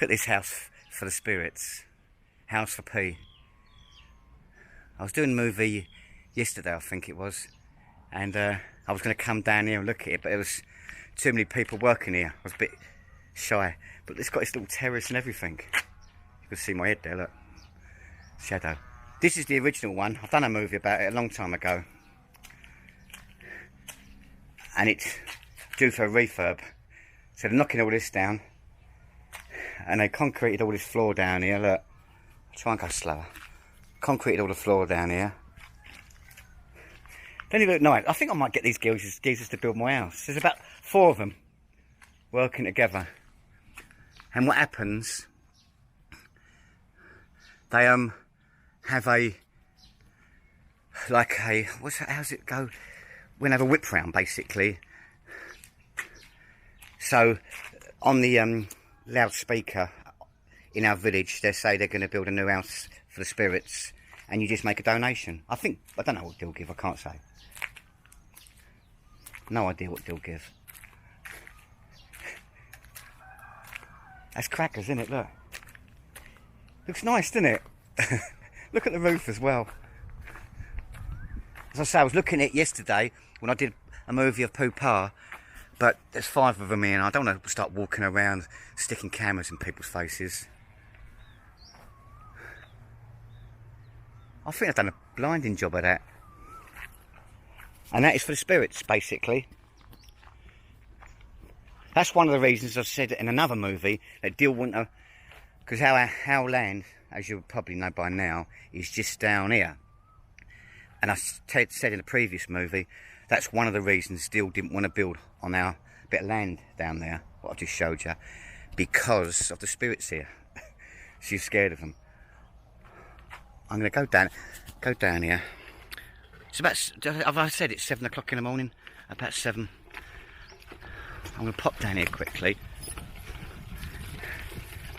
at this house for the spirits. House for P. I was doing a movie yesterday, I think it was. And I was going to come down here and look at it, but there was too many people working here. I was a bit shy. But it's got this little terrace and everything. You can see my head there, look. Shadow. This is the original one. I've done a movie about it a long time ago. And it's due for a refurb. So they're knocking all this down. And they concreted all this floor down here, look. I'll try and go slower. Concreted all the floor down here. Don't even look nice. I think I might get these geezers to build my house. There's about 4 of them working together. And what happens, they have a, like a, how's it go? We're gonna have a whip round basically. So on the loudspeaker in our village, they say they're going to build a new house for the spirits, and you just make a donation. I don't know what they'll give, I can't say. No idea what they'll give. That's crackers, isn't it? Look. Looks nice, doesn't it? Look at the roof as well. As I say, I was looking at it yesterday when I did a movie of Poo-Pa, but there's 5 of them here, and I don't want to start walking around sticking cameras in people's faces. I think I've done a blinding job of that. And that is for the spirits, basically. That's one of the reasons I've said in another movie that Deal wouldn't, because our land, as you probably know by now, is just down here. And I said in a previous movie, that's one of the reasons Deal didn't want to build on our bit of land down there, what I've just showed you, because of the spirits here. She's scared of them. I'm going to go down here. It's about, have I said it's 7 o'clock in the morning? About 7. I'm going to pop down here quickly.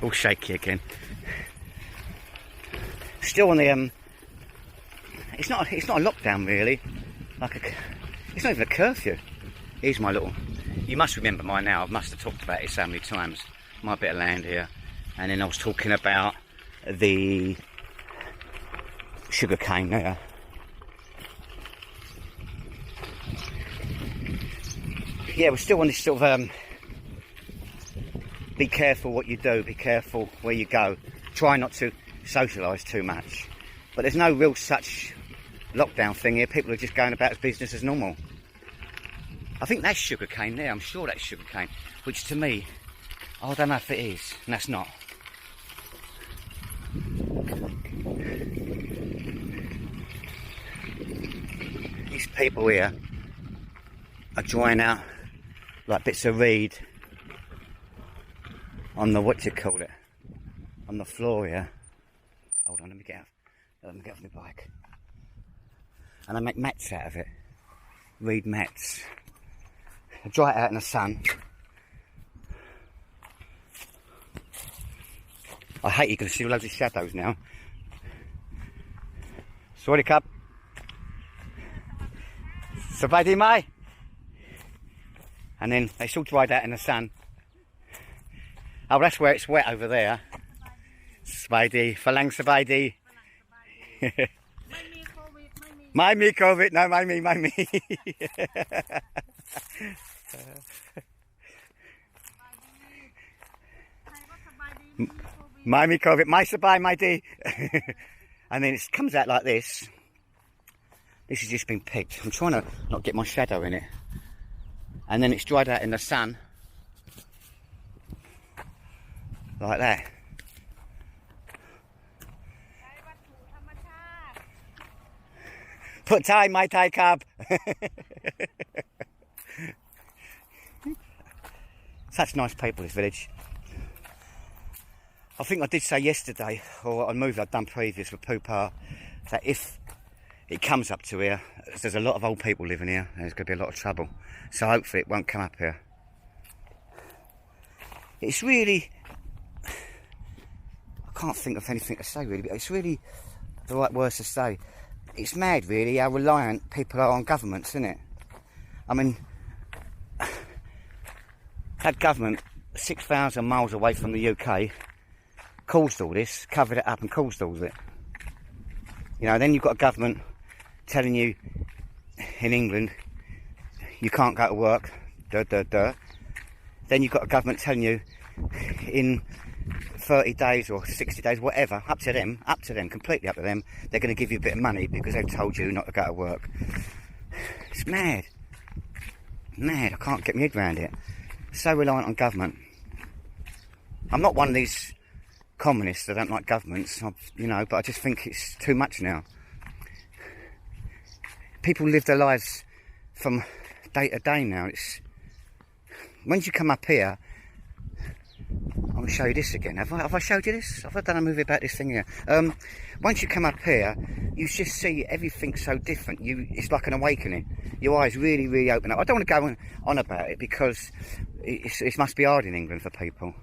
All shaky again. Still on the it's not a lockdown really. It's not even a curfew. Here's my little. You must remember mine now. I must have talked about it so many times. My bit of land here, and then I was talking about the sugar cane there. Yeah, we're still on this sort of be careful what you do, be careful where you go. Try not to socialise too much. But there's no real such lockdown thing here. People are just going about business as normal. I think that's sugar cane there. I'm sure that's sugar cane. Which to me, I don't know if it is. And that's not. These people here are drying out like bits of reed on the, what do you call it, on the floor here. Hold on, let me get off my bike. And I make mats out of it, reed mats. I dry it out in the sun. I hate you can see loads of shadows now. Sorry, cub. Sabadi mai. And then it's all dried out in the sun. Oh, that's where it's wet over there. Sabadi, falang sabadi. My me COVID, no, my me. My me COVID, my sabai, my D. And then it comes out like this. This has just been picked. I'm trying to not get my shadow in it. And then it's dried out in the sun. Like that. Put Thai, my Thai cub. Such nice people, this village. I think I did say yesterday, or on a movie I'd done previous with Poo-Pa, that if it comes up to here, there's a lot of old people living here, and there's going to be a lot of trouble. So hopefully it won't come up here. It's really, I can't think of anything to say really, but it's really the right words to say. It's mad really how reliant people are on governments, isn't it? I mean, that government 6,000 miles away from the UK, caused all this, covered it up and caused all of it. You know, then you've got a government telling you in England you can't go to work, Then you've got a government telling you in 30 days or 60 days, whatever, up to them, completely up to them, they're going to give you a bit of money because they've told you not to go to work. It's mad. Mad, I can't get my head around it. So reliant on government. I'm not one of these communists that don't like governments, you know, but I just think it's too much now. People live their lives from day to day now. It's once you come up here, I'm going to show you this again. Have I showed you this? Have I done a movie about this thing here? Once you come up here, you just see everything so different. It's like an awakening. Your eyes really, really open up. I don't want to go on about it because it must be hard in England for people.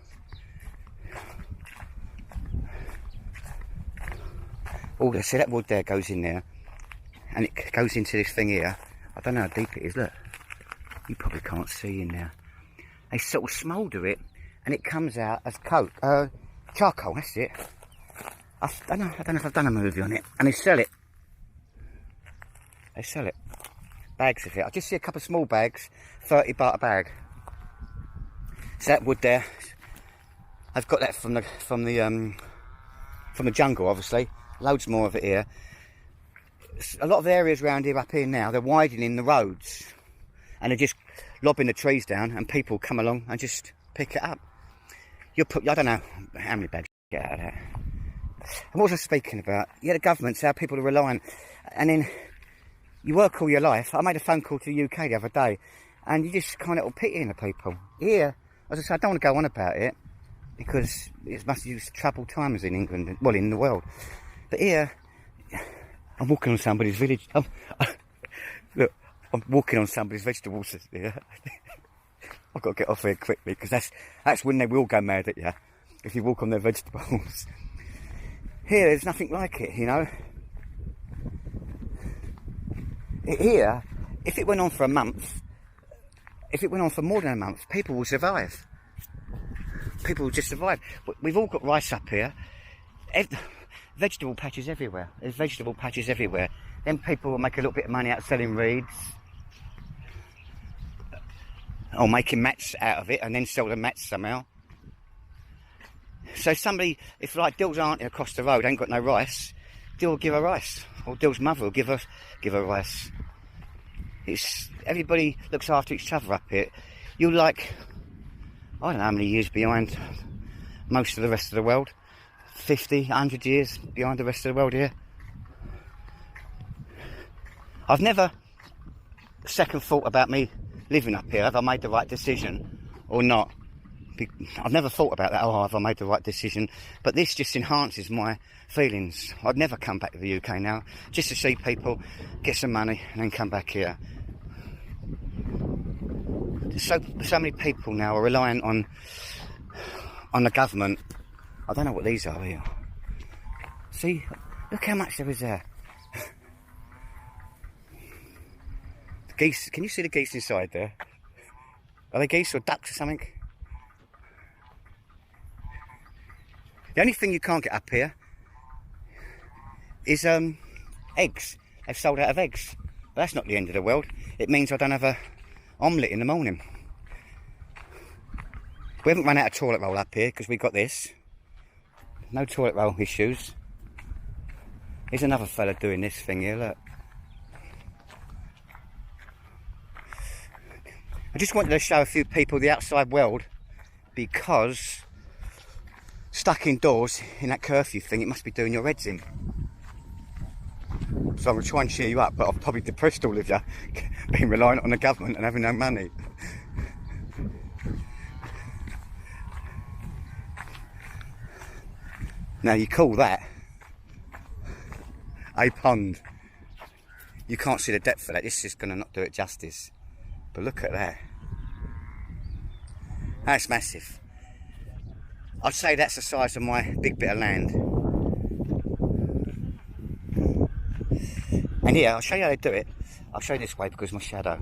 Oh, see that wood there goes in there, and it goes into this thing here. I don't know how deep it is. Look, you probably can't see in there. They sort of smoulder it, and it comes out as charcoal. That's it. I don't know if I've done a movie on it. And they sell it. They sell it. Bags of it. I just see a couple of small bags, 30 baht a bag. So that wood there, I've got that from the jungle, obviously. Loads more of it here. A lot of areas around here, up here now, they're widening the roads, and they're just lobbing the trees down, and people come along and just pick it up. I don't know how many bags you get out of that. And what was I speaking about? Yeah, the government's how people are relying, and then you work all your life. I made a phone call to the UK the other day, and you just kind of pity in the people. Here, as I said, I don't want to go on about it because it must use troubled times in England, well, in the world. But here, I'm walking on somebody's village. Look, I'm walking on somebody's vegetables here. I've got to get off here quickly because that's when they will go mad at you if you walk on their vegetables. Here, there's nothing like it, you know. Here, if it went on for a month, if it went on for more than a month, people will survive. People will just survive. We've all got rice up here. Vegetable patches everywhere. There's vegetable patches everywhere. Then people will make a little bit of money out selling reeds. Or making mats out of it and then sell the mats somehow. So somebody, if like Dill's auntie across the road ain't got no rice, Dill will give her rice. Or Dill's mother will give her rice. Everybody looks after each other up here. You're like, I don't know how many years behind most of the rest of the world. 50, 100 years behind the rest of the world here. I've never second thought about me living up here. Have I made the right decision or not? I've never thought about that. Oh, have I made the right decision? But this just enhances my feelings. I'd never come back to the UK now, just to see people get some money and then come back here. So many people now are relying on the government. I don't know what these are here. See, look how much there is there. The geese, can you see the geese inside there? Are they geese or ducks or something? The only thing you can't get up here is eggs. They've sold out of eggs. But that's not the end of the world. It means I don't have a omelette in the morning. We haven't run out of toilet roll up here because we got this. No toilet roll issues. Here's another fella doing this thing here, look. I just wanted to show a few people the outside world because stuck indoors in that curfew thing, it must be doing your heads in. So I'm going to try and cheer you up, but I've probably depressed all of you being reliant on the government and having no money. Now you call that a pond. You can't see the depth of that. This is going to not do it justice. But look at that. That's massive. I'd say that's the size of my big bit of land. And yeah, I'll show you how they do it. I'll show you this way because of my shadow.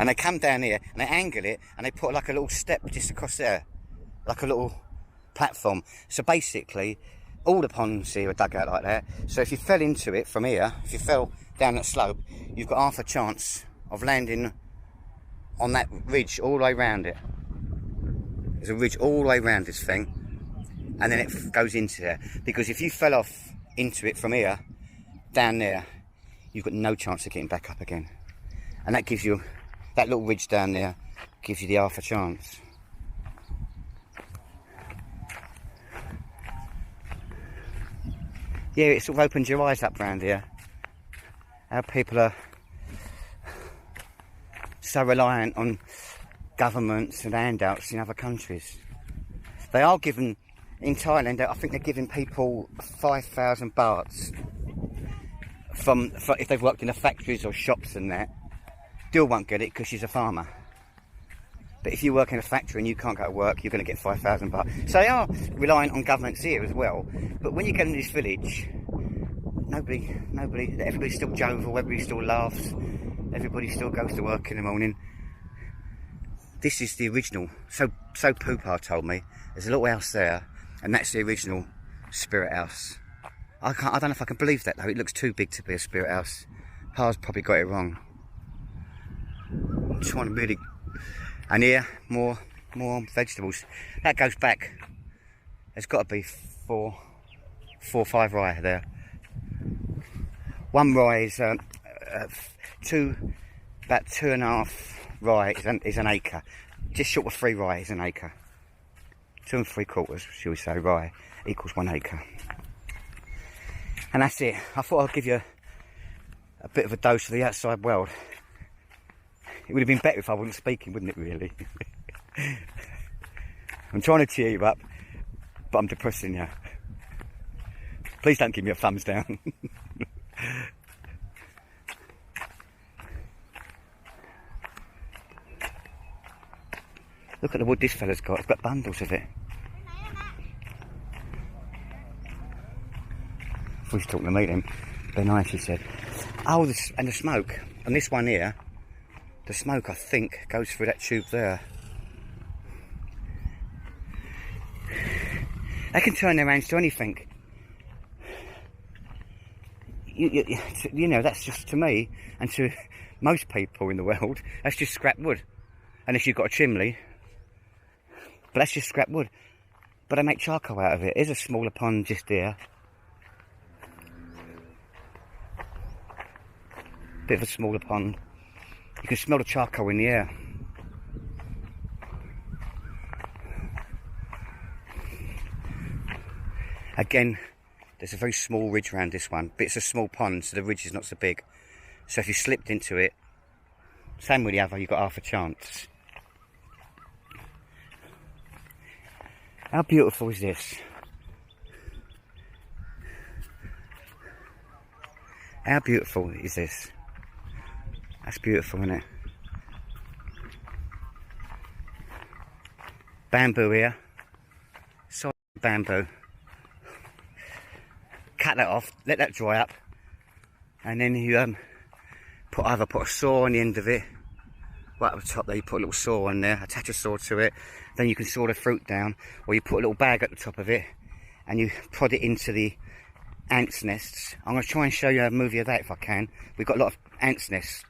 And they come down here and they angle it and they put like a little step just across there, like a little platform. So basically, all the ponds here are dug out like that. So if you fell into it from here, if you fell down that slope, you've got half a chance of landing on that ridge all the way around it. There's a ridge all the way around this thing, and then it goes into there. Because if you fell off into it from here, down there, you've got no chance of getting back up again. And that gives you, that little ridge down there, gives you the half a chance. Yeah, it sort of opens your eyes up round here. How people are so reliant on governments and handouts in other countries. They are given, in Thailand, I think they're giving people 5,000 bahts for if they've worked in the factories or shops and that. Still won't get it because she's a farmer. But if you work in a factory and you can't go to work, you're going to get 5,000 bahts. So they are reliant on governments here as well. But when you get in this village, everybody's still jovial, everybody still laughs, everybody still goes to work in the morning. This is the original. So Poopa told me there's a little house there, and that's the original spirit house. I don't know if I can believe that though. It looks too big to be a spirit house. Pa's probably got it wrong. I'm trying to really. And here, more vegetables. That goes back. There's got to be four or five rye there. One rye is about 2.5 rye is an acre. Just short of 3 rye is an acre. 2 3/4, shall we say, rye equals 1 acre. And that's it. I thought I'd give you a bit of a dose of the outside world. It would have been better if I wasn't speaking, wouldn't it, really? I'm trying to cheer you up, but I'm depressing you. Please don't give me a thumbs down. Look at the wood this fella's got. He's got bundles of it. If we was talking to meet him, be nice, he said. Oh, and the smoke. And this one here, the smoke, I think, goes through that tube there. They can turn their hands to anything. You know, that's just, to me, and to most people in the world, that's just scrap wood. Unless you've got a chimney. But that's just scrap wood. But I make charcoal out of it. There's a smaller pond just here. Bit of a smaller pond. You can smell the charcoal in the air. Again, there's a very small ridge around this one, but it's a small pond, so the ridge is not so big. So if you slipped into it, same with the other, you've got half a chance. How beautiful is this? How beautiful is this? That's beautiful, isn't it? Bamboo here. Solid bamboo. Cut that off, let that dry up, and then you either put a saw on the end of it. Right at the top there, you put a little saw on there, attach a saw to it, then you can saw the fruit down, or you put a little bag at the top of it, and you prod it into the ants' nests. I'm going to try and show you a movie of that if I can. We've got a lot of ants' nests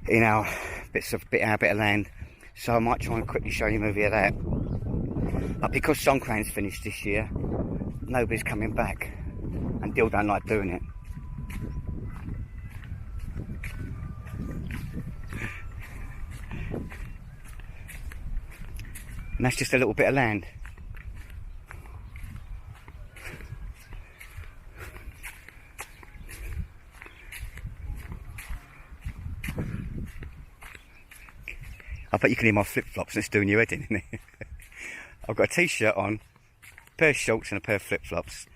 in our bit of land, so I might try and quickly show you a movie of that. But because Songkran's finished this year, nobody's coming back, and Dill don't like doing it. And that's just a little bit of land. I bet you can hear my flip-flops and it's doing your head in, isn't it? I've got a t-shirt on, a pair of shorts and a pair of flip-flops.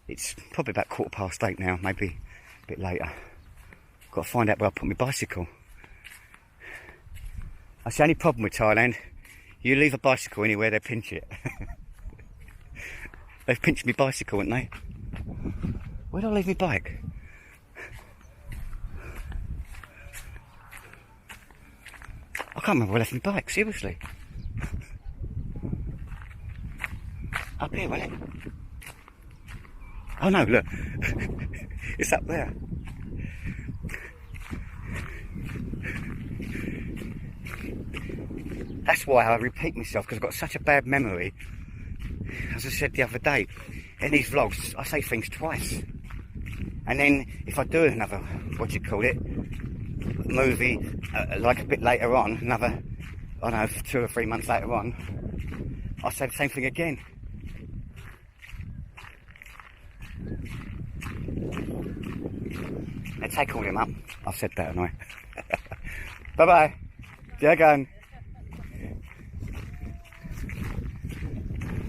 It's probably about 8:15 now, maybe a bit later. Got to find out where I put my bicycle. That's the only problem with Thailand. You leave a bicycle anywhere, they pinch it. They've pinched my bicycle, haven't they? Where did I leave my bike? I can't remember where I left my bike, seriously. Up here, wasn't it? Oh no, look. It's up there. That's why I repeat myself, because I've got such a bad memory. As I said the other day, in these vlogs, I say things twice. And then, if I do another, what do you call it, movie, like a bit later on, another, I don't know, 2 or 3 months later on, I'll say the same thing again. Let's take all them up. I've said that, haven't I? Bye-bye. Jagan.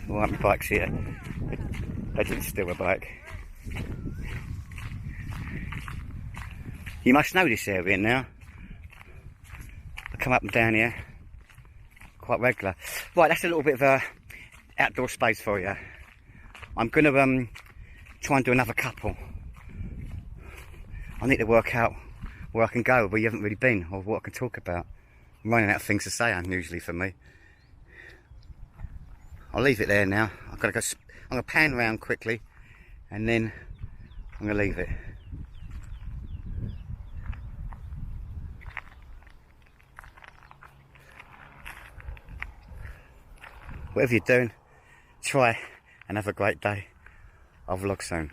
Right, my bike's here. They didn't steal a bike. You must know this area now. I come up and down here quite regular. Right, that's a little bit of a outdoor space for you. I'm gonna try and do another couple. I need to work out where I can go, where you haven't really been, or what I can talk about. I'm running out of things to say, unusually for me. I'll leave it there now. I'm gonna pan around quickly, and then I'm gonna leave it. Whatever you're doing, try and have a great day. I'll vlog soon.